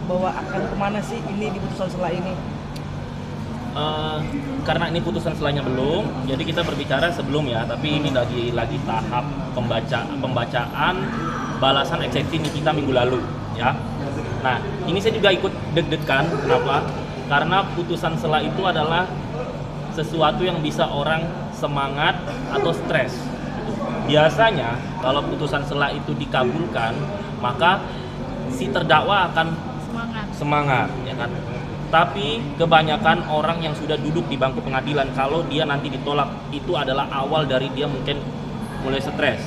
bahwa akan kemana sih ini di putusan sela ini? Karena ini putusan selanya belum, jadi kita berbicara sebelum ya, tapi ini lagi tahap pembacaan balasan eksepsi Nikita minggu lalu ya. Nah, ini saya juga ikut deg-degan. Kenapa? Karena putusan sela itu adalah sesuatu yang bisa orang semangat atau stres. Biasanya kalau putusan sela itu dikabulkan, maka si terdakwa akan semangat ya kan. Tapi kebanyakan orang yang sudah duduk di bangku pengadilan, kalau dia nanti ditolak, itu adalah awal dari dia mungkin mulai stres.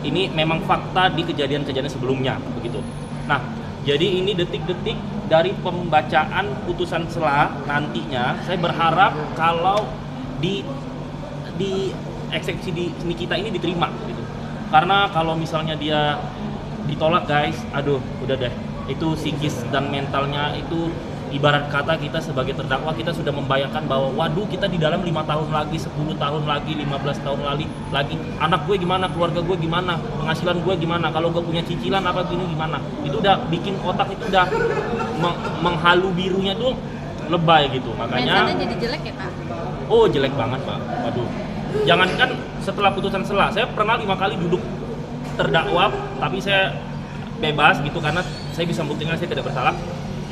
Ini memang fakta di kejadian-kejadian sebelumnya begitu. Nah, jadi ini detik-detik dari pembacaan putusan sela nantinya, saya berharap kalau di eksekusi di Nikita ini diterima gitu. Karena kalau misalnya dia ditolak guys, aduh udah deh, itu psikis dan mentalnya itu ibarat kata kita sebagai terdakwa kita sudah membayangkan bahwa waduh kita di dalam 5 tahun lagi, 10 tahun lagi, 15 tahun lagi anak gue gimana, keluarga gue gimana, penghasilan gue gimana, kalau gue punya cicilan apa gini gimana. Itu udah bikin otak itu udah menghalu birunya tuh lebay gitu. Makanya mentalnya jadi jelek ya Pak? Oh jelek banget Pak, waduh. Jangankan setelah putusan sela, saya pernah 5 kali duduk terdakwa tapi saya bebas gitu karena saya bisa membuktikan saya tidak bersalah.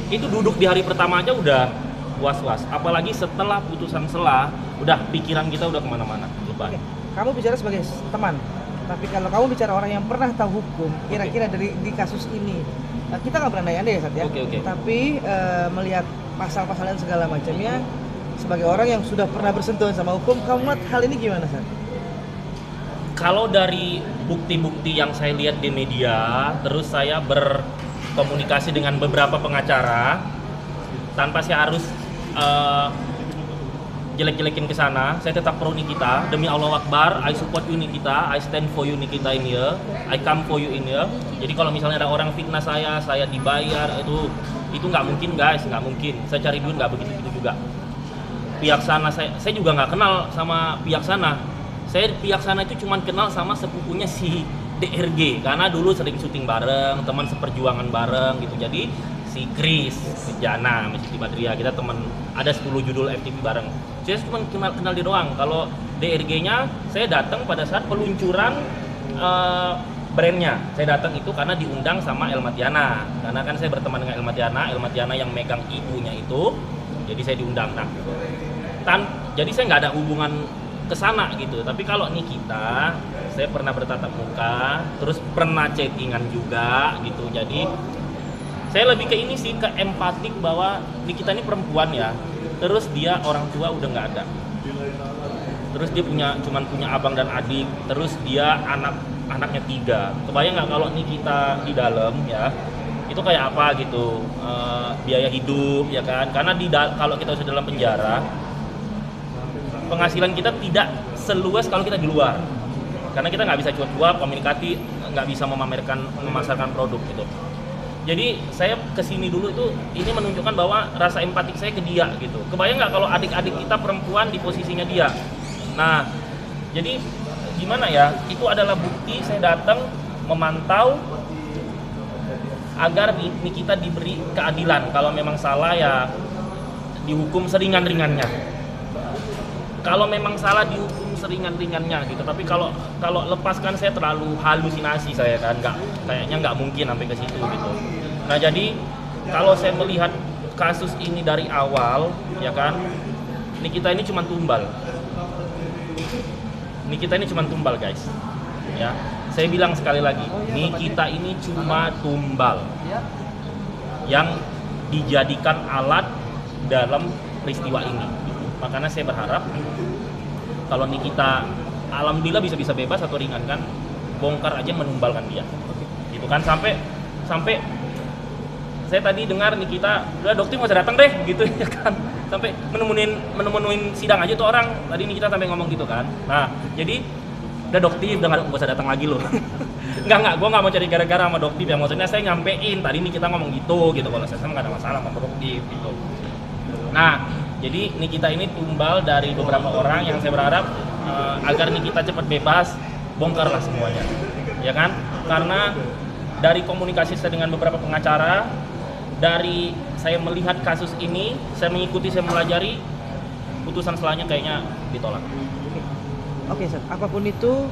Itu duduk di hari pertama aja udah was-was, apalagi setelah putusan sela udah pikiran kita udah kemana-mana. Oke. Kamu bicara sebagai teman, tapi kalau kamu bicara orang yang pernah tahu hukum, kira-kira di kasus ini kita nggak pernah nanya ya Sat ya. Oke. Tapi melihat pasal-pasal dan segala macamnya, sebagai orang yang sudah pernah bersentuhan sama hukum, kamu lihat hal ini gimana Sat? Kalau dari bukti-bukti yang saya lihat di media, terus saya berkomunikasi dengan beberapa pengacara tanpa saya harus jelek-jelekin ke sana, saya tetap pro Nikita. Demi Allah Akbar, I support you Nikita, I stand for you Nikita in here, I come for you in here. Jadi kalau misalnya ada orang fitnah saya dibayar, itu nggak mungkin guys, nggak mungkin. Saya cari duit nggak begitu juga. Pihak sana saya juga nggak kenal sama pihak sana. Saya pihak sana itu cuma kenal sama sepupunya si DRG karena dulu sering syuting bareng, teman seperjuangan bareng gitu. Jadi si Chris, si Jana, si Siti Badriah, kita teman, ada 10 judul FTV bareng. Saya cuma kenal dia doang. Kalau DRG-nya saya datang pada saat peluncuran brandnya. Saya datang itu karena diundang sama Elmatiana. Karena kan saya berteman dengan Elmatiana yang megang ibunya itu. Jadi saya diundang. Nah, jadi saya nggak ada hubungan ke sana gitu. Tapi kalau Nikita, saya pernah bertatap muka, terus pernah chattingan juga gitu. Jadi saya lebih ke ini sih, ke empatik bahwa Nikita ini perempuan ya. Terus dia orang tua udah nggak ada. Terus dia cuman punya abang dan adik. Terus dia anaknya 3. Kebayang nggak kalau Nikita di dalam ya? Itu kayak apa gitu, biaya hidup ya kan? Karena kalau kita sudah dalam penjara, penghasilan kita tidak seluas kalau kita di luar, karena kita nggak bisa cuap-cuap, komunikasi, nggak bisa memasarkan produk gitu. Jadi saya kesini dulu itu ini menunjukkan bahwa rasa empatik saya ke dia gitu. Kebayang nggak kalau adik-adik kita perempuan di posisinya dia? Nah, jadi gimana ya? Itu adalah bukti saya datang memantau agar Nikita diberi keadilan. Kalau memang salah ya dihukum seringan-ringannya. Kalau memang salah dihukum seringan-ringannya gitu. Tapi kalau lepaskan saya terlalu halusinasi saya kan, kayaknya nggak mungkin sampai ke situ gitu. Nah jadi kalau saya melihat kasus ini dari awal ya kan, Nikita ini cuma tumbal. Nikita ini cuma tumbal guys. Ya, saya bilang sekali lagi, Nikita ini cuma tumbal yang dijadikan alat dalam peristiwa ini. Makanya saya berharap kalau Nikita alhamdulillah bisa bebas atau ringan kan, bongkar aja menumbalkan dia. Gitu kan sampai saya tadi dengar Nikita, udah dokter nggak usah datang deh gitu ya kan. Sampai menemuin sidang aja tuh orang. Tadi Nikita sampai ngomong gitu kan. Nah, jadi udah dokter udah nggak usah datang lagi loh. Enggak, gue nggak mau cari gara-gara sama dokter ya. Maksudnya saya nyampein tadi Nikita ngomong gitu. Kalau saya nggak ada masalah sama dokter gitu. Nah, jadi Nikita ini tumbal dari beberapa orang yang saya berharap agar Nikita cepat bebas, bongkarlah semuanya, ya kan? Karena dari komunikasi saya dengan beberapa pengacara, dari saya melihat kasus ini, saya mengikuti, saya pelajari, putusan selanjutnya kayaknya ditolak. Oke, Sat. Apapun itu,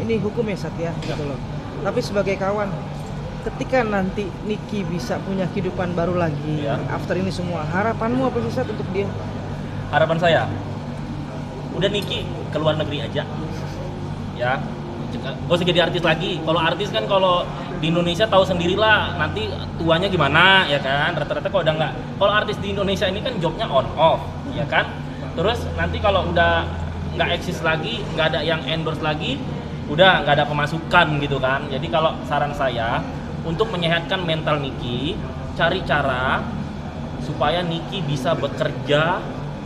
ini hukum ya, Sat ya, gitu loh. Tapi sebagai kawan, ketika nanti Niki bisa punya kehidupan baru lagi, Ya. after ini semua, harapanmu apa sih, Sat, untuk dia? Harapan saya, udah Niki ke luar negeri aja, ya. Gak usah jadi artis lagi. Kalau artis kan kalau di Indonesia tahu sendirilah nanti tuanya gimana, ya kan. Rata-rata kalau udah nggak, kalau artis di Indonesia ini kan jobnya on off, ya kan. Terus nanti kalau udah nggak eksis lagi, nggak ada yang endorse lagi, udah nggak ada pemasukan gitu kan. Jadi kalau saran saya untuk menyehatkan mental Niki, cari cara supaya Niki bisa bekerja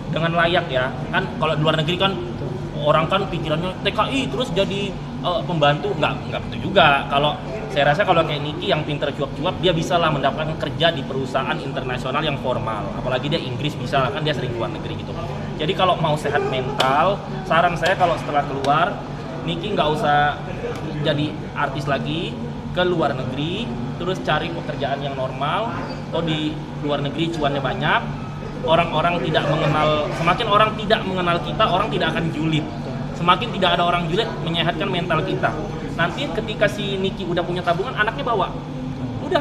dengan layak ya. Kan kalau di luar negeri kan orang kan pikirannya TKI terus jadi pembantu, nggak betul juga. Kalau saya rasa kalau kayak Niki yang pinter cuap-cuap, dia bisa lah mendapatkan kerja di perusahaan internasional yang formal. Apalagi dia Inggris bisa lah, kan dia sering keluar negeri gitu. Jadi kalau mau sehat mental, saran saya kalau setelah keluar, Niki nggak usah jadi artis lagi, ke luar negeri, terus cari pekerjaan yang normal. Atau di luar negeri cuannya banyak, orang-orang tidak mengenal, semakin orang tidak mengenal kita, orang tidak akan julid. Semakin tidak ada orang julid, menyehatkan mental kita. Nanti ketika si Niki udah punya tabungan, anaknya bawa. Udah.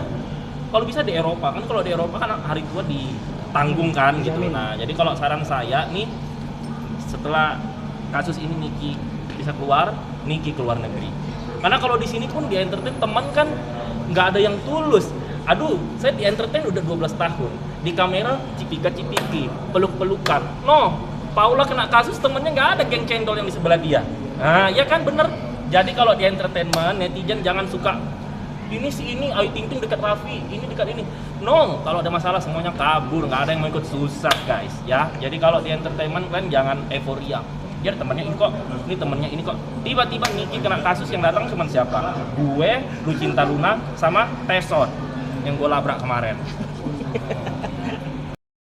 Kalau bisa di Eropa, kan kalau di Eropa kan hari tua ditanggung kan gitu. Nah, jadi kalau saran saya nih, setelah kasus ini Niki bisa keluar, Niki keluar negeri. Karena kalau di sini pun di entertain teman kan nggak ada yang tulus. Aduh, saya di entertain udah 12 tahun. Di kamera cipika-cipiki, peluk-pelukan. No, Paula kena kasus temennya nggak ada geng cendol yang di sebelah dia. Nah, ya kan bener. Jadi kalau di entertainment, netizen jangan suka ini si ini, Ayu Ting Ting dekat Raffi, ini dekat ini. No, kalau ada masalah semuanya kabur, nggak ada yang mau ikut susah guys. Ya, jadi kalau di entertainment kan jangan euforia. Dia temannya ini kok, ini temennya ini kok. Tiba-tiba Niki kena kasus yang datang cuma siapa? Gue, Lucinta Luna, sama Teson yang gue labrak kemarin.